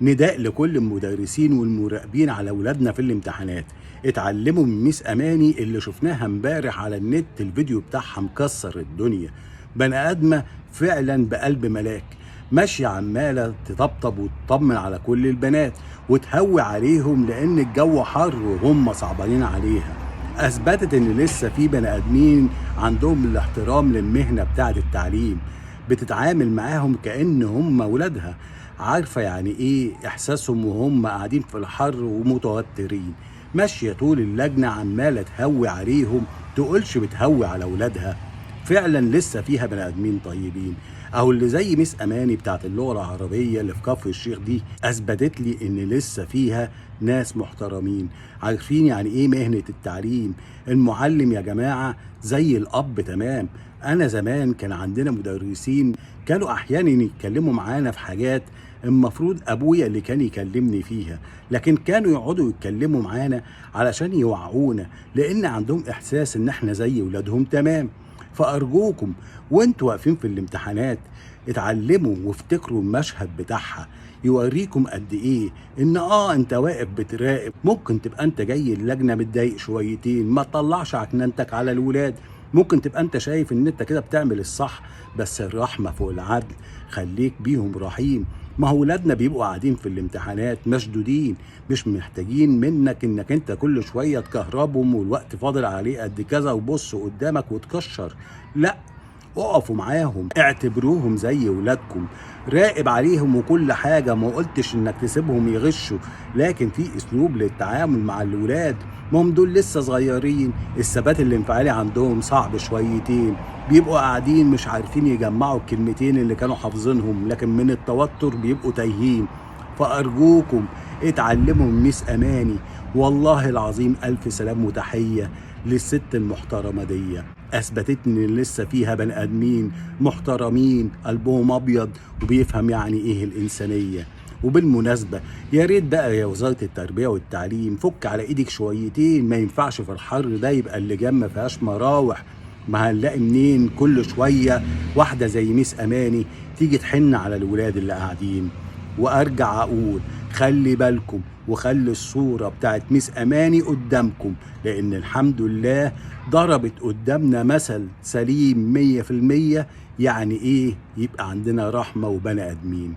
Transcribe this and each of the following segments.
نداء لكل المدرسين والمراقبين على ولادنا في الامتحانات، اتعلموا من ميس اماني اللي شفناها امبارح على النت. الفيديو بتاعها مكسر الدنيا، بني ادمه فعلا بقلب ملاك، ماشيه عماله تطبطب وتطمن على كل البنات وتهوي عليهم لان الجو حر وهم صعبانين عليها. اثبتت ان لسه في بني ادمين عندهم الاحترام للمهنه بتاعه التعليم، بتتعامل معاهم كأن هم ولادها، عارفة يعني ايه احساسهم وهم قاعدين في الحر ومتوترين. ماشية طول اللجنة عمالة تهوي عليهم، تقولش بتهوي على ولادها. فعلا لسه فيها بني ادمين طيبين، اهو اللي زي ميس اماني بتاعت اللغة العربية اللي في كفر الشيخ دي اثبتت لي ان لسه فيها ناس محترمين عارفين يعني ايه مهنة التعليم. المعلم يا جماعة زي الاب تمام. انا زمان كان عندنا مدرسين كانوا احيانا يتكلموا معانا في حاجات المفروض ابويا اللي كان يكلمني فيها، لكن كانوا يقعدوا يتكلموا معانا علشان يوعونا لان عندهم احساس ان احنا زي ولادهم تمام. فارجوكم وانتوا واقفين في الامتحانات اتعلموا وافتكروا المشهد بتاعها، يوريكم قد ايه ان انت واقف بتراقب. ممكن تبقى انت جاي اللجنه متضايق شويتين، ما تطلعش عكننتك على الولاد. ممكن تبقى انت شايف ان انت كده بتعمل الصح، بس الرحمه فوق العدل، خليك بيهم رحيم. ما هو ولادنا بيبقوا قاعدين في الامتحانات مشدودين، مش محتاجين منك انك انت كل شويه تكهربهم والوقت فاضل عليه قد كذا وبص قدامك وتكشر. لا، اقفوا معاهم، اعتبروهم زي ولادكم، راقب عليهم وكل حاجة. ما قلتش انك تسيبهم يغشوا، لكن في اسلوب للتعامل مع الولاد. ما هم دول لسه صغيرين، الثبات الانفعالي عندهم صعب شويتين، بيبقوا قاعدين مش عارفين يجمعوا الكلمتين اللي كانوا حافظينهم، لكن من التوتر بيبقوا تايهين. فأرجوكم اتعلموا من ميس أماني، والله العظيم ألف سلام وتحية للست المحترمة دي. اثبتت ان لسه فيها بني ادمين محترمين قلبهم ابيض وبيفهم يعني ايه الانسانيه. وبالمناسبه يا ريت بقى يا وزاره التربيه والتعليم فك على ايدك شويتين، ما ينفعش في الحر ده يبقى اللجان ما فيهاش مراوح. ما هنلاقي منين كل شويه واحده زي ميس اماني تيجي تحن على الولاد اللي قاعدين. وارجع اقول خلي بالكم وخلي الصورة بتاعت ميس اماني قدامكم، لان الحمد لله ضربت قدامنا مثل سليم 100%. يعني ايه يبقى عندنا رحمة وبني ادمين.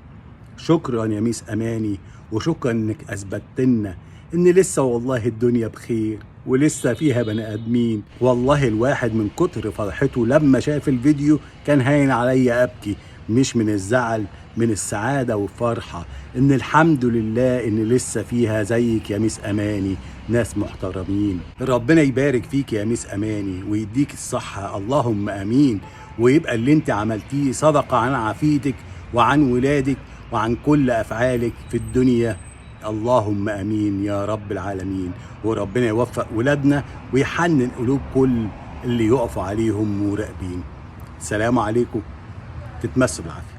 شكرا يا ميس اماني، وشكرا انك اثبتلنا ان لسه والله الدنيا بخير ولسه فيها بني ادمين. والله الواحد من كتر فرحته لما شاف الفيديو كان هاين عليا ابكي، مش من الزعل، من السعادة والفرحة ان الحمد لله ان لسه فيها زيك يا ميس اماني ناس محترمين. ربنا يبارك فيك يا ميس اماني ويديك الصحة، اللهم امين. ويبقى اللي انت عملتيه صدقة عن عافيتك وعن ولادك وعن كل افعالك في الدنيا، اللهم امين يا رب العالمين. وربنا يوفق ولادنا ويحنن قلوب كل اللي يقفوا عليهم مراقبين. سلام عليكم، تتمسوا بالعافية.